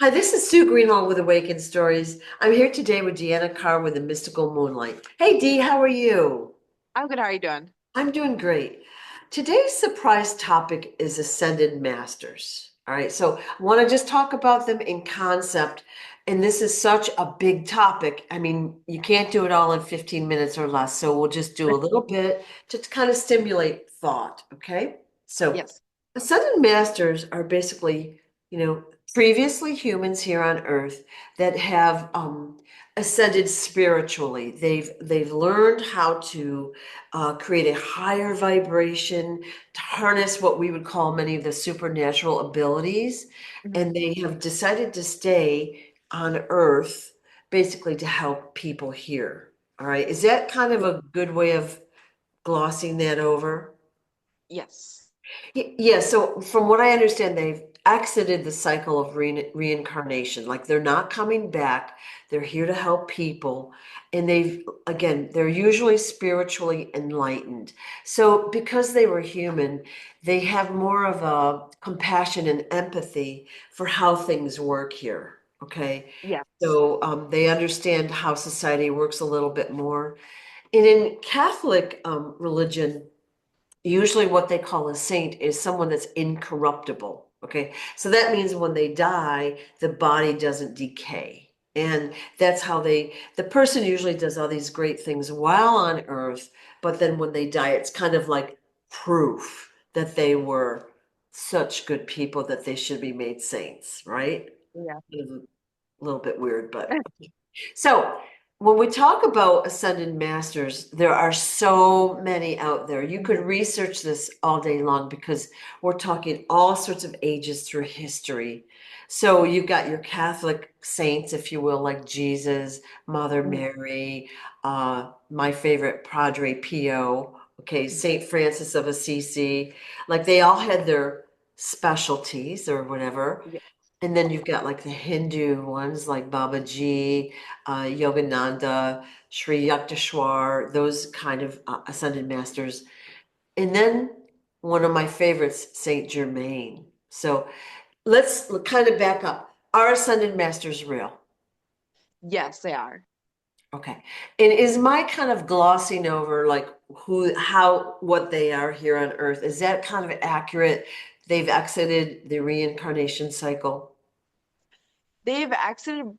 Hi, this is Sue Greenwald with Awakened Stories. I'm here today with Deanna Carr with the Mystical Moonlight. Hey, Dee, how are you? I'm good. How are you doing? I'm doing great. Today's surprise topic is Ascended Masters. All right, so I want to just talk about them in concept. And this is such a big topic. I mean, you can't do it all in 15 minutes or less. So we'll just do a little bit to kind of stimulate thought. Okay. So Yes. Ascended Masters are basically, you know, previously humans here on Earth that have ascended spiritually. They've learned how to create a higher vibration, to harness what we would call many of the supernatural abilities. Mhm. And they have decided to stay on Earth basically to help people here. All right. Is that kind of Yeah. a good way of glossing that over? Yes. Yeah, so from what I understand, they've exited the cycle of reincarnation. Like they're not coming back. They're here to help people. And again, they're usually spiritually enlightened. So because they were human, they have more of a compassion and empathy for how things work here. Okay. Yes. So they understand how society works a little bit more. And in Catholic religion, usually what they call a saint is someone that's incorruptible. Okay. So that means when they die, the body doesn't decay. And that's how the person usually does all these great things while on earth. But then when they die, it's kind of like proof that they were such good people that they should be made saints, right? Yeah. Kind of a little bit weird, but so, when we talk about ascended masters, there are so many out there. You could Mhm. research this all day long because we're talking all sorts of ages through history. So, you've got your Catholic saints, if you will, like Jesus, Mother Mhm. Mary, my favorite, Padre Pio, okay, Saint Francis of Assisi. Like they all had their specialties or whatever. Yeah. And then you've got like the Hindu ones like Babaji, Yogananda, Sri Yukteswar, those kind of ascended masters. And then one of my favorites, Saint Germain. So let's kind of back up. Are ascended masters real? Yes, they are. Okay. And is my kind of glossing over like what they are here on Earth, is that kind of accurate? They've exited the reincarnation cycle. They've exited,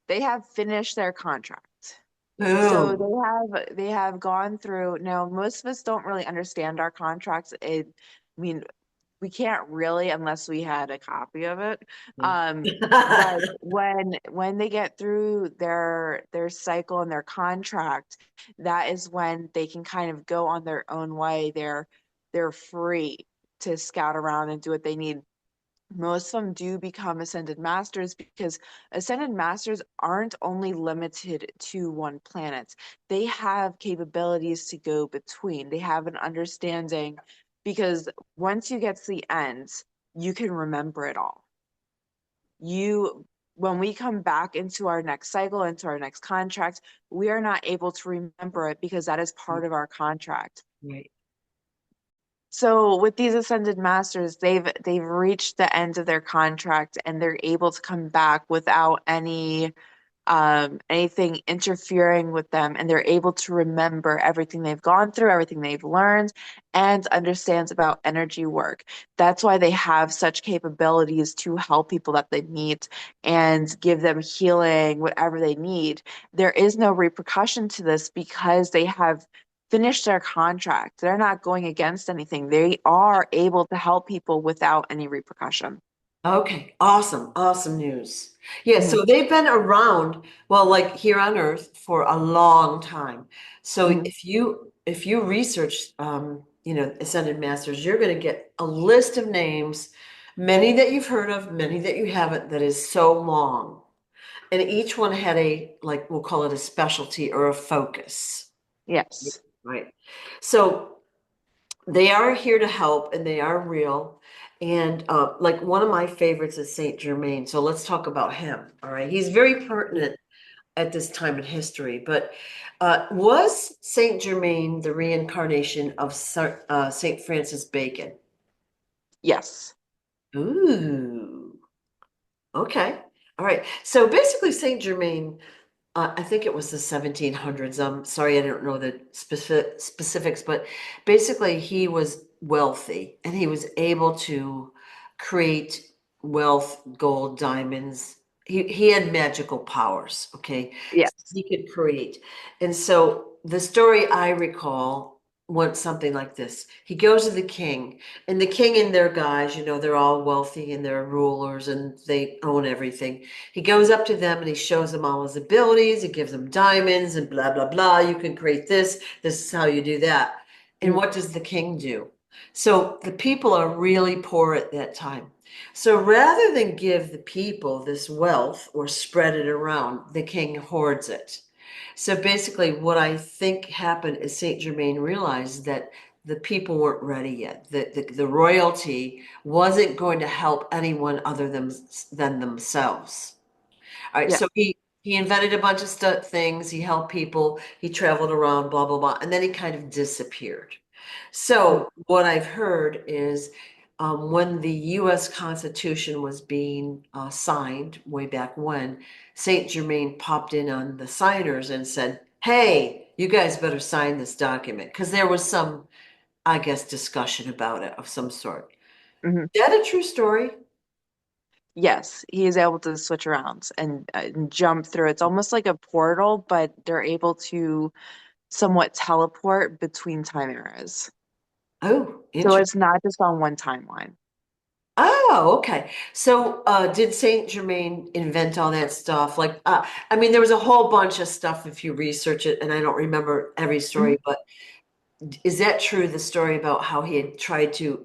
they have finished their contract. So Boom. they have gone through. Now, most of us don't really understand our contracts. I mean, we can't really unless we had a copy of it. But when they get through their cycle and their contract, that is when they can kind of go on their own way. They're free to scout around and do what they need. Most of them do become ascended masters because ascended masters aren't only limited to one planet. They have capabilities to go between. They have an understanding because once you get to the end, you can remember it all. You When we come back into our next cycle, into our next contract, we are not able to remember it because that is part of our contract. Right. So with these ascended masters, they've reached the end of their contract and they're able to come back without anything interfering with them, and they're able to remember everything they've gone through, everything they've learned, and understands about energy work. That's why they have such capabilities to help people that they meet and give them healing, whatever they need. There is no repercussion to this because they have finished their contract. They're not going against anything. They are able to help people without any repercussion. Okay, awesome, awesome news. Yeah, Mhm. so they've been around, well, like here on Earth for a long time. So Mhm. if you research Ascended Masters, you're going to get a list of names, many that you've heard of, many that you haven't, that is so long. And each one had a, like, we'll call it a specialty or a focus, Yes. right? So they are here to help and they are real. And like one of my favorites is Saint Germain. So let's talk about him. All right. He's very pertinent at this time in history. But was Saint Germain the reincarnation of Saint Francis Bacon? Yes. Ooh. Okay. All right. So basically, Saint Germain, I think it was the 1700s. I'm sorry, I don't know the specifics, but basically, he was wealthy and he was able to create wealth, gold, diamonds. He had magical powers. Okay, so Yes. he could create. And so the story I recall went something like this. He goes to the king, and the king and their guys, they're all wealthy and they're rulers and they own everything. He goes up to them and he shows them all his abilities. He gives them diamonds and blah, blah, blah. You can create this. This is how you do that. And Mhm. what does the king do? So the people are really poor at that time. So rather than give the people this wealth or spread it around, the king hoards it. So basically, what I think happened is Saint Germain realized that the people weren't ready yet. The royalty wasn't going to help anyone other than themselves. All right, Yeah. so he invented a bunch of things. He helped people. He traveled around, blah blah blah, and then he kind of disappeared. Mhm. So what I've heard is when the U.S. Constitution was being signed way back when, Saint Germain popped in on the signers and said, "Hey, you guys better sign this document," because there was some, I guess, discussion about it of some sort. Mhm. Is that a true story? Yes, he is able to switch around and jump through. It's almost like a portal, but they're able to somewhat teleport between time eras. Oh, So interesting. it's not just on one timeline. Oh, okay. So, did Saint Germain invent all that stuff? Like, I mean, there was a whole bunch of stuff if you research it, and I don't remember every Mhm. story, but is that true, the story about how he had tried to,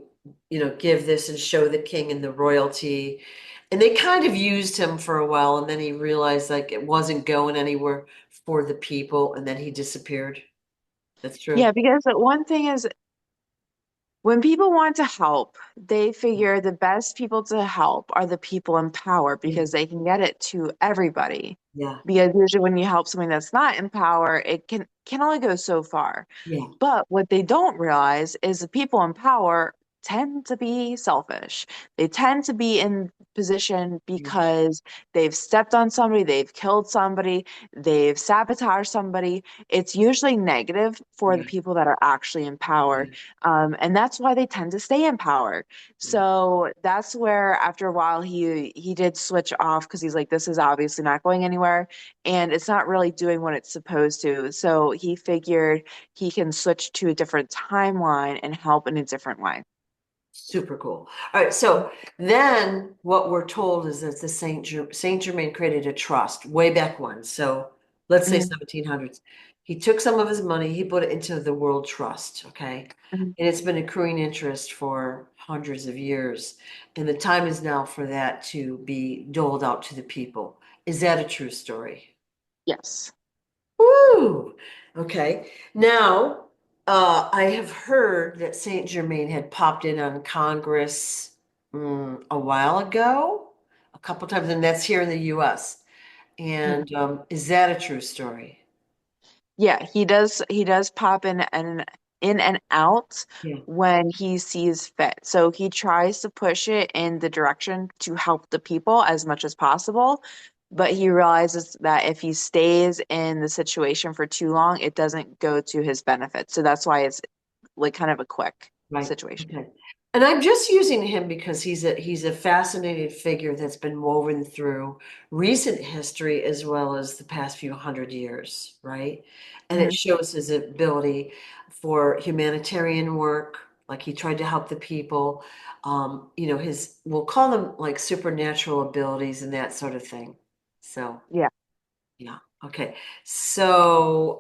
give this and show the king and the royalty, and they kind of used him for a while, and then he realized like it wasn't going anywhere for the people, and then he disappeared. That's true. Yeah, because the one thing is when people want to help, they figure the best people to help are the people in power Yeah, because they can get it to everybody. yeah, Because usually when you help somebody that's not in power, it can only go so far. yeah, But what they don't realize is the people in power tend to be selfish. They tend to be in position yeah, because they've stepped on somebody, they've killed somebody, they've sabotaged somebody. It's usually negative for the yeah, people that are actually in power. yeah, And that's why they tend to stay in power. yeah. So that's where after a while he did switch off because he's like, this is obviously not going anywhere and it's not really doing what it's supposed to. So he figured he can switch to a different timeline and help in a different way. Super cool. All right, so then what we're told is that the Saint Germain created a trust way back when. So let's say Mhm, 1700s. He took some of his money, he put it into the World Trust, okay? mhm. And it's been accruing interest for hundreds of years. And the time is now for that to be doled out to the people. Is that a true story? Yes. Woo! Okay. Now, I have heard that Saint Germain had popped in on Congress a while ago, a couple times, and that's here in the US. Mhm. And is that a true story? Yeah, he does pop in and out Yeah. when he sees fit. So he tries to push it in the direction to help the people as much as possible, but he realizes that if he stays in the situation for too long, it doesn't go to his benefit. So that's why it's like kind of a quick Right. situation. Okay. And I'm just using him because he's a fascinating figure that's been woven through recent history as well as the past few hundred years, right? And it Mhm. shows his ability for humanitarian work, like he tried to help the people, his we'll call them like supernatural abilities and that sort of thing. So, Yeah. yeah. Okay. So,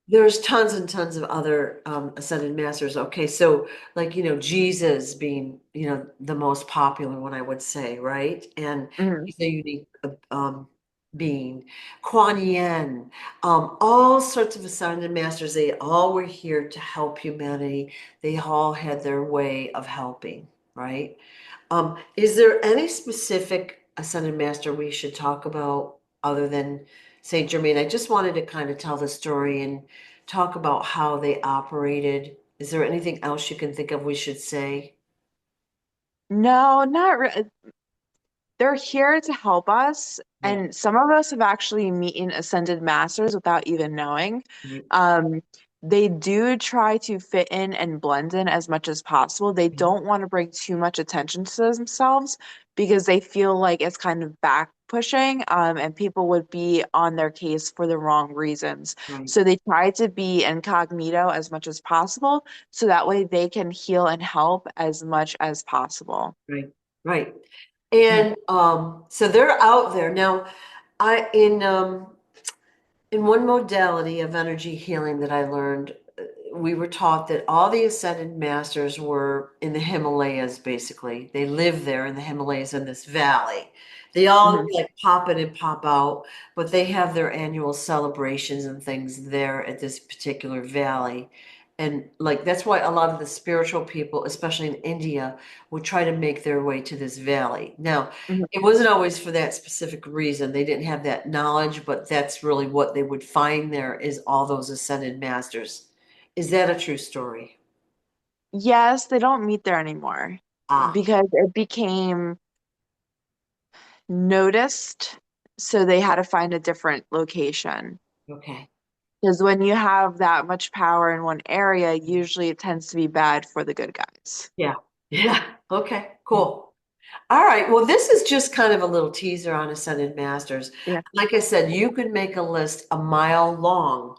there's tons and tons of other ascended masters. Okay, so like Jesus being the most popular one, I would say, right? And Mhm. he's a unique being. Kuan Yin, all sorts of ascended masters. They all were here to help humanity. They all had their way of helping, right? Is there any specific ascended master we should talk about other than Saint Germain? I just wanted to kind of tell the story and talk about how they operated. Is there anything else you can think of we should say? No, not really. They're here to help us, Yeah. and some of us have actually meeting ascended masters without even knowing. Right. Um, they do try to fit in and blend in as much as possible. They Mhm. don't want to bring too much attention to themselves because they feel like it's kind of back pushing, and people would be on their case for the wrong reasons. Right. So they try to be incognito as much as possible, so that way they can heal and help as much as possible. Right. Right. Mhm, And so they're out there now. I in one modality of energy healing that I learned, we were taught that all the ascended masters were in the Himalayas, basically. They live there in the Himalayas in this valley. They all mhm, like pop in and pop out, but they have their annual celebrations and things there at this particular valley. And like that's why a lot of the spiritual people, especially in India, would try to make their way to this valley. Now, mhm. it wasn't always for that specific reason. They didn't have that knowledge, but that's really what they would find there is all those ascended masters. Is that a true story? Yes, they don't meet there anymore Ah, because it became noticed, so they had to find a different location. okay. Because when you have that much power in one area, usually it tends to be bad for the good guys. Yeah. Yeah. Okay, cool. All right. Well, this is just kind of a little teaser on Ascended Masters. Yeah. Like I said, you could make a list a mile long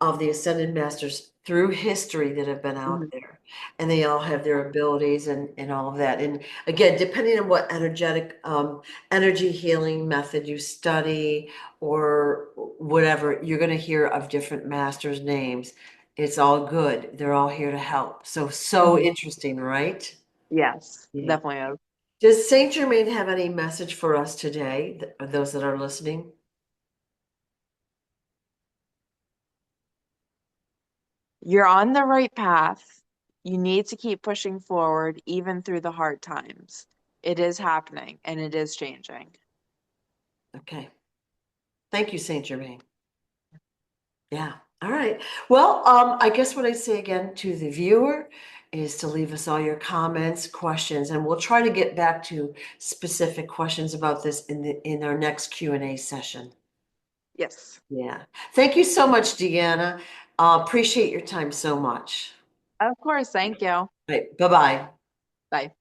of the Ascended Masters through history that have been out Mhm. there. And they all have their abilities and all of that. And again, depending on what energy healing method you study or whatever, you're going to hear of different masters' names. It's all good. They're all here to help. So Mhm. interesting, right? Yes, Yeah. definitely. Does Saint Germain have any message for us today, those that are listening? You're on the right path. You need to keep pushing forward even through the hard times. It is happening and it is changing. Okay. Thank you, Saint Germain. Yeah. All right. Well, I guess what I say again to the viewer is to leave us all your comments, questions, and we'll try to get back to specific questions about this in our next Q&A session. Yes. Yeah. Thank you so much, Deanna. Appreciate your time so much. Of course. Thank you. Right. Bye-bye. Bye.